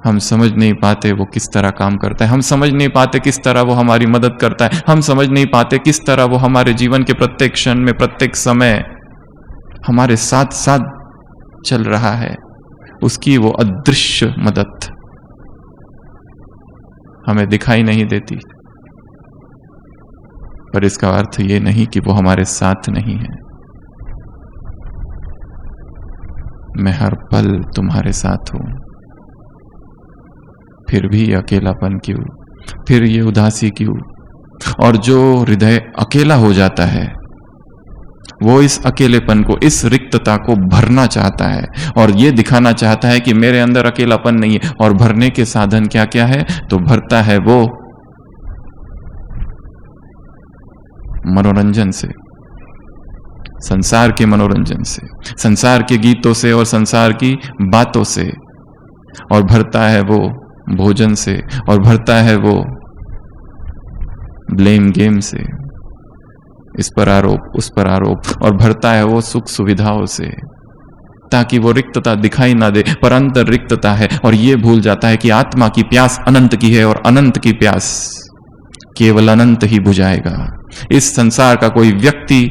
हम समझ नहीं पाते वो किस तरह काम करता है, हम समझ नहीं पाते किस तरह वो हमारी मदद करता है, हम समझ नहीं पाते किस तरह वो हमारे जीवन के प्रत्येक क्षण में, प्रत्येक समय हमारे साथ साथ चल रहा है। उसकी वो अदृश्य मदद हमें दिखाई नहीं देती, पर इसका अर्थ ये नहीं कि वो हमारे साथ नहीं है। मैं हर पल तुम्हारे साथ हूं, फिर भी अकेलापन क्यों, फिर ये उदासी क्यों? और जो हृदय अकेला हो जाता है वो इस अकेलेपन को, इस रिक्तता को भरना चाहता है और ये दिखाना चाहता है कि मेरे अंदर अकेलापन नहीं है। और भरने के साधन क्या क्या है? तो भरता है वो मनोरंजन से, संसार के मनोरंजन से, संसार के गीतों से और संसार की बातों से, और भरता है वो भोजन से, और भरता है वो ब्लेम गेम से, इस पर आरोप उस पर आरोप, और भरता है वो सुख सुविधाओं से, ताकि वो रिक्तता दिखाई ना दे, पर अंतर रिक्तता है। और ये भूल जाता है कि आत्मा की प्यास अनंत की है और अनंत की प्यास केवल अनंत ही बुझाएगा। इस संसार का कोई व्यक्ति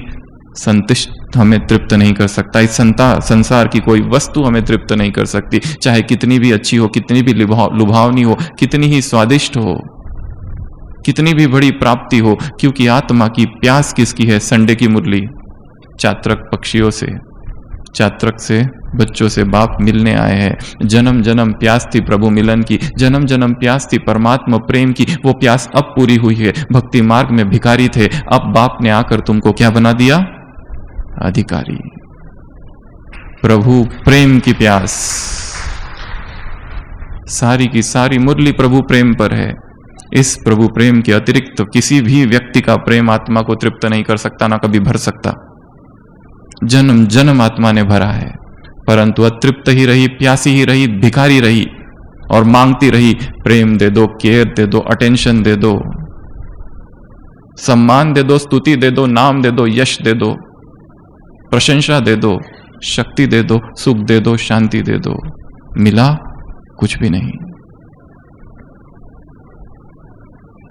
संतुष्ट हमें तृप्त नहीं कर सकता, इस संसार की कोई वस्तु हमें तृप्त नहीं कर सकती, चाहे कितनी भी अच्छी हो, कितनी भी लुभावनी हो, कितनी ही स्वादिष्ट हो, कितनी भी बड़ी प्राप्ति हो, क्योंकि आत्मा की प्यास किसकी है? संडे की मुरली, चात्रक पक्षियों से, चात्रक से बच्चों से बाप मिलने आए हैं। जन्म जन्म प्यास थी प्रभु मिलन की, जन्म जन्म प्यास थी परमात्मा प्रेम की, वो प्यास अब पूरी हुई है। भक्ति मार्ग में भिखारी थे, अब बाप ने आकर तुमको क्या बना दिया? अधिकारी। प्रभु प्रेम की प्यास, सारी की सारी मुरली प्रभु प्रेम पर है। इस प्रभु प्रेम के अतिरिक्त तो किसी भी व्यक्ति का प्रेम आत्मा को तृप्त नहीं कर सकता, ना कभी भर सकता। जन्म जन्म आत्मा ने भरा है, परंतु अतृप्त ही रही, प्यासी ही रही, भिखारी रही और मांगती रही, प्रेम दे दो, केयर दे दो, अटेंशन दे दो, सम्मान दे दो, स्तुति दे दो, नाम दे दो, यश दे दो, प्रशंसा दे दो, शक्ति दे दो, सुख दे दो, शांति दे दो। मिला कुछ भी नहीं।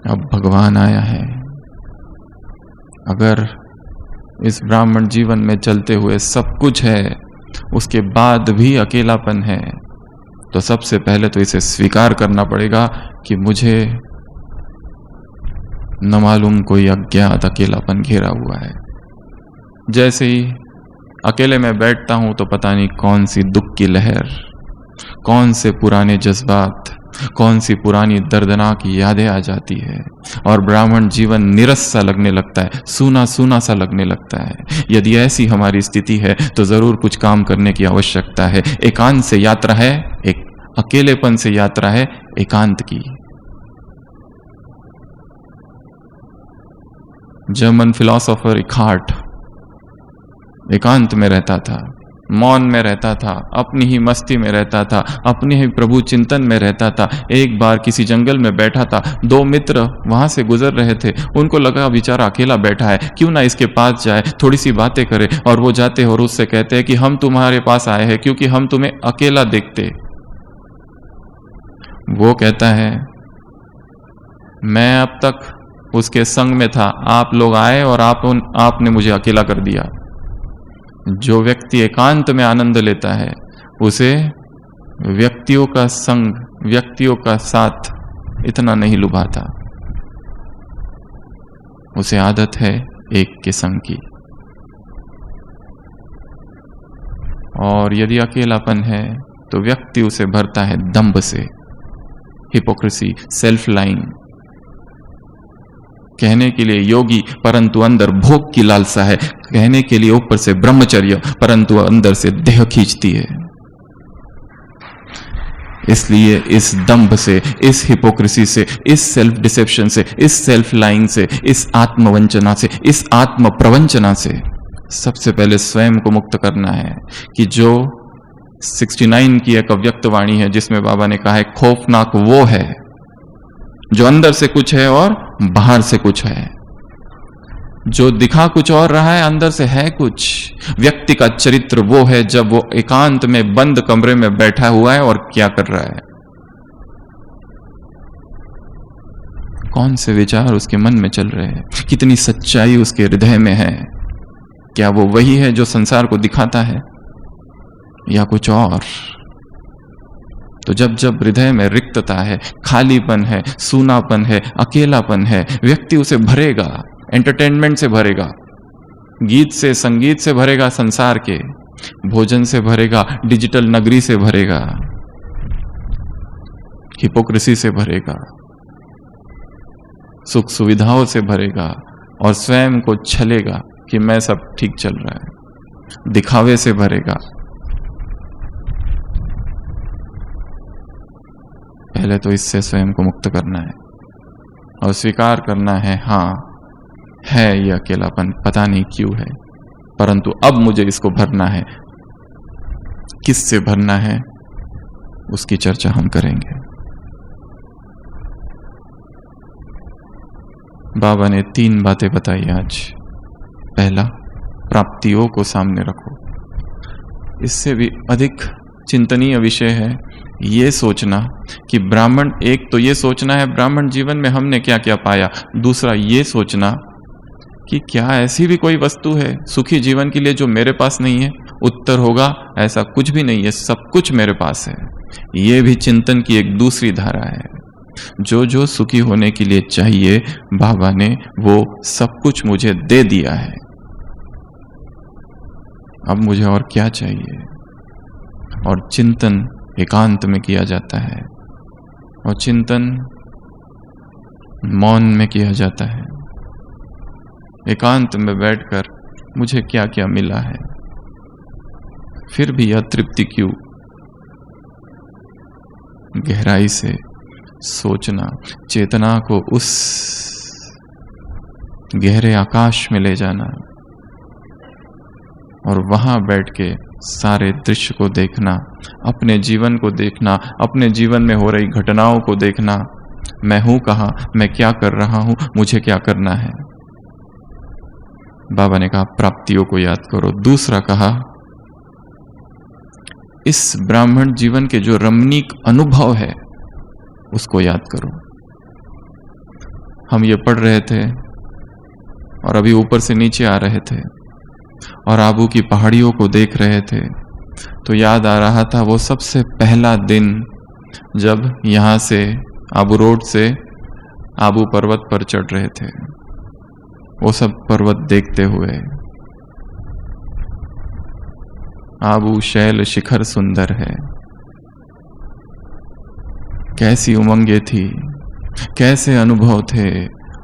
अब भगवान आया है। अगर इस ब्राह्मण जीवन में चलते हुए सब कुछ है, उसके बाद भी अकेलापन है, तो सबसे पहले तो इसे स्वीकार करना पड़ेगा कि मुझे न मालूम कोई अज्ञात अकेलापन घेरा हुआ है। जैसे ही अकेले में बैठता हूं तो पता नहीं कौन सी दुख की लहर, कौन से पुराने जज्बात, कौन सी पुरानी दर्दनाक यादें आ जाती है और ब्राह्मण जीवन नीरस सा लगने लगता है, सूना सूना सा लगने लगता है। यदि ऐसी हमारी स्थिति है तो जरूर कुछ काम करने की आवश्यकता है। एकांत से यात्रा है, एक अकेलेपन से यात्रा है एकांत की। जर्मन फिलॉसफर इकहार्ट एकांत में रहता था, मौन में रहता था, अपनी ही मस्ती में रहता था, अपने ही प्रभु चिंतन में रहता था। एक बार किसी जंगल में बैठा था, दो मित्र वहां से गुजर रहे थे, उनको लगा बेचारा अकेला बैठा है, क्यों ना इसके पास जाए, थोड़ी सी बातें करे। और वो जाते और उससे कहते हैं कि हम तुम्हारे पास आए हैं क्योंकि हम तुम्हें अकेला देखते। वो कहता है मैं अब तक उसके संग में था, आप लोग आए और आपने मुझे अकेला कर दिया। जो व्यक्ति एकांत में आनंद लेता है उसे व्यक्तियों का संग, व्यक्तियों का साथ इतना नहीं लुभाता, उसे आदत है एक के संग की। और यदि अकेलापन है तो व्यक्ति उसे भरता है दंभ से, हिपोक्रेसी, सेल्फ लाइन, कहने के लिए योगी परंतु अंदर भोग की लालसा है, कहने के लिए ऊपर से ब्रह्मचर्य परंतु अंदर से देह खींचती है। इसलिए इस दंभ से, इस हिपोक्रेसी से, इस सेल्फ डिसेप्शन से, इस सेल्फ लाइंग से, इस आत्मवंचना से, इस आत्म प्रवंचना से सबसे पहले स्वयं को मुक्त करना है। कि जो 69 की एक अव्यक्त वाणी है जिसमें बाबा ने कहा है खौफनाक वो है जो अंदर से कुछ है और बाहर से कुछ है, जो दिखा कुछ और रहा है अंदर से है कुछ। व्यक्ति का चरित्र वो है जब वो एकांत में बंद कमरे में बैठा हुआ है और क्या कर रहा है। कौन से विचार उसके मन में चल रहे हैं, कितनी सच्चाई उसके हृदय में है, क्या वो वही है जो संसार को दिखाता है या कुछ और। तो जब जब हृदय में रिक्तता है, खालीपन है, सूनापन है, अकेलापन है, व्यक्ति उसे भरेगा, एंटरटेनमेंट से भरेगा, गीत से संगीत से भरेगा, संसार के भोजन से भरेगा, डिजिटल नगरी से भरेगा, हिपोक्रेसी से भरेगा, सुख सुविधाओं से भरेगा और स्वयं को छलेगा कि मैं सब ठीक चल रहा है, दिखावे से भरेगा। पहले तो इससे स्वयं को मुक्त करना है और स्वीकार करना है, हाँ है ये अकेलापन, पता नहीं क्यों है, परंतु अब मुझे इसको भरना है। किससे भरना है उसकी चर्चा हम करेंगे। बाबा ने 3 बातें बताई आज। पहला, प्राप्तियों को सामने रखो। इससे भी अधिक चिंतनीय विषय है ये सोचना कि ब्राह्मण, एक तो ये सोचना है ब्राह्मण जीवन में हमने क्या क्या पाया, दूसरा ये सोचना कि क्या ऐसी भी कोई वस्तु है सुखी जीवन के लिए जो मेरे पास नहीं है। उत्तर होगा ऐसा कुछ भी नहीं है, सब कुछ मेरे पास है। ये भी चिंतन की एक दूसरी धारा है। जो जो सुखी होने के लिए चाहिए बाबा ने वो सब कुछ मुझे दे दिया है, अब मुझे और क्या चाहिए। और चिंतन एकांत में किया जाता है और चिंतन मौन में किया जाता है। एकांत में बैठकर मुझे क्या क्या मिला है, फिर भी अतृप्ति क्यों। गहराई से सोचना, चेतना को उस गहरे आकाश में ले जाना और वहां बैठ के सारे दृश्य को देखना, अपने जीवन को देखना, अपने जीवन में हो रही घटनाओं को देखना। मैं हूं कहां, मैं क्या कर रहा हूं, मुझे क्या करना है। बाबा ने कहा प्राप्तियों को याद करो। दूसरा कहा इस ब्राह्मण जीवन के जो रमणीक अनुभव है उसको याद करो। हम ये पढ़ रहे थे और अभी ऊपर से नीचे आ रहे थे और आबू की पहाड़ियों को देख रहे थे तो याद आ रहा था वो सबसे पहला दिन जब यहां से आबू रोड से आबू पर्वत पर चढ़ रहे थे। वो सब पर्वत देखते हुए, आबू शैल शिखर सुंदर है, कैसी उमंगे थी, कैसे अनुभव थे।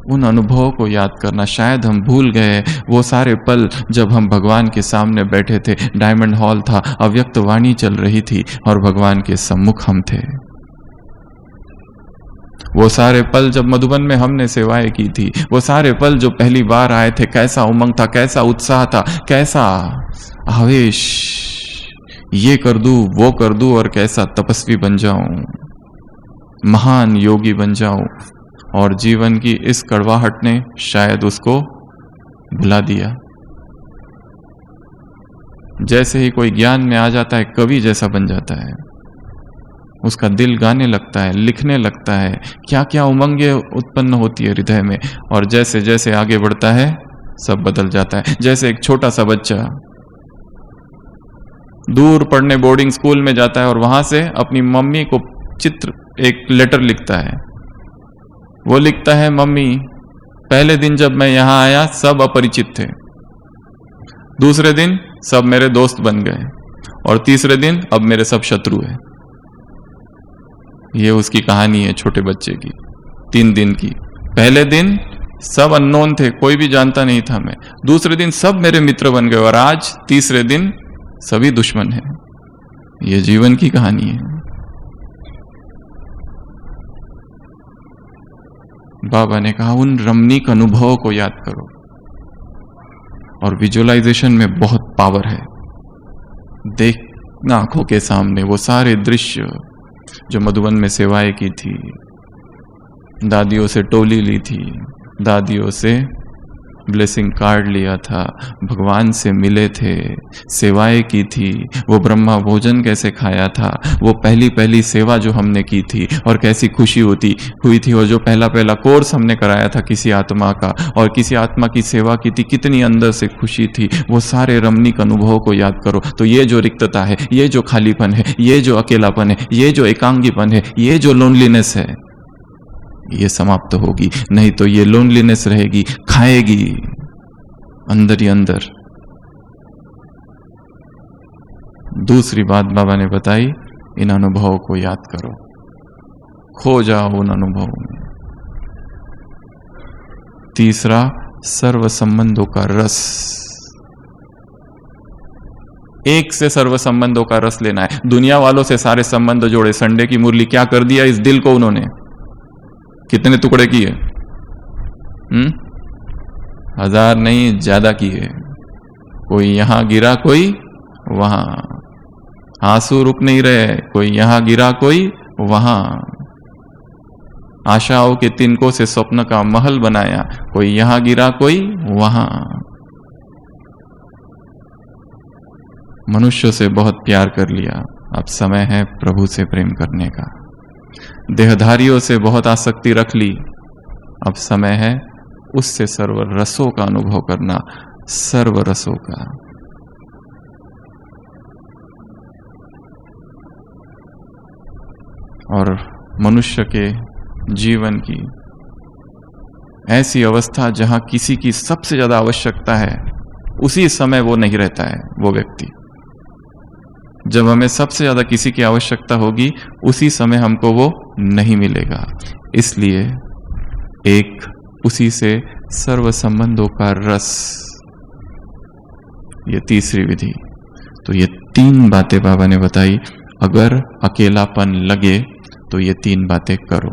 उन अनुभवों को याद करना। शायद हम भूल गए वो सारे पल जब हम भगवान के सामने बैठे थे, डायमंड हॉल था, अव्यक्त वाणी चल रही थी और भगवान के सम्मुख हम थे। वो सारे पल जब मधुबन में हमने सेवाएं की थी, वो सारे पल जो पहली बार आए थे, कैसा उमंग था, कैसा उत्साह था, कैसा आवेश, ये कर दूं वो कर दूं और कैसा तपस्वी बन जाऊं, महान योगी बन जाऊं। और जीवन की इस कड़वाहट ने शायद उसको भुला दिया। जैसे ही कोई ज्ञान में आ जाता है कवि जैसा बन जाता है, उसका दिल गाने लगता है, लिखने लगता है, क्या क्या उमंगे उत्पन्न होती है हृदय में। और जैसे जैसे आगे बढ़ता है सब बदल जाता है। जैसे एक छोटा सा बच्चा दूर पढ़ने बोर्डिंग स्कूल में जाता है और वहां से अपनी मम्मी को चित्र, एक लेटर लिखता है। वो लिखता है, मम्मी पहले दिन जब मैं यहां आया सब अपरिचित थे, दूसरे दिन सब मेरे दोस्त बन गए और तीसरे दिन अब मेरे सब शत्रु हैं। ये उसकी कहानी है छोटे बच्चे की, 3 दिन की। पहले दिन सब अननोन थे, कोई भी जानता नहीं था मैं, दूसरे दिन सब मेरे मित्र बन गए और आज तीसरे दिन सभी दुश्मन हैं। ये जीवन की कहानी है। बाबा ने कहा उन रमणीक अनुभवों को याद करो। और विजुअलाइजेशन में बहुत पावर है। देखना आंखों के सामने वो सारे दृश्य जो मधुबन में सेवाएं की थी, दादियों से टोली ली थी, दादियों से ब्लेसिंग कार्ड लिया था, भगवान से मिले थे, सेवाएं की थी, वो ब्रह्मा भोजन कैसे खाया था, वो पहली पहली सेवा जो हमने की थी और कैसी खुशी हुई थी, और जो पहला पहला कोर्स हमने कराया था किसी आत्मा का और किसी आत्मा की सेवा की थी, कितनी अंदर से खुशी थी, वो सारे रमणीक अनुभव को याद करो। तो ये जो रिक्तता है, ये जो खालीपन है, ये जो अकेलापन है, ये जो एकांगीपन है, ये जो लोनलीनेस है, ये समाप्त होगी। नहीं तो ये लोनलीनेस रहेगी, खाएगी अंदर ही अंदर। दूसरी बात बाबा ने बताई, इन अनुभवों को याद करो, खो जाओ उन अनुभवों में। तीसरा, सर्व संबंधों का रस। एक से सर्व संबंधों का रस लेना है। दुनिया वालों से सारे संबंध जोड़े, संडे की मुरली क्या कर दिया इस दिल को उन्होंने, कितने टुकड़े किए? 1000 नहीं, ज्यादा किए। कोई यहां गिरा, कोई वहां। आंसू रुक नहीं रहे, कोई यहां गिरा, कोई वहां। आशाओं के तिनकों से स्वप्न का महल बनाया, कोई यहां गिरा, कोई वहां। मनुष्य से बहुत प्यार कर लिया, अब समय है प्रभु से प्रेम करने का। देहधारियों से बहुत आसक्ति रख ली, अब समय है उससे सर्व रसों का अनुभव करना, सर्व रसों का। और मनुष्य के जीवन की ऐसी अवस्था जहां किसी की सबसे ज्यादा आवश्यकता है, उसी समय वो नहीं रहता है वो व्यक्ति। जब हमें सबसे ज्यादा किसी की आवश्यकता होगी, उसी समय हमको वो नहीं मिलेगा। इसलिए एक उसी से सर्व संबंधों का रस, ये तीसरी विधि। तो ये 3 बातें बाबा ने बताई। अगर अकेलापन लगे तो ये 3 बातें करो।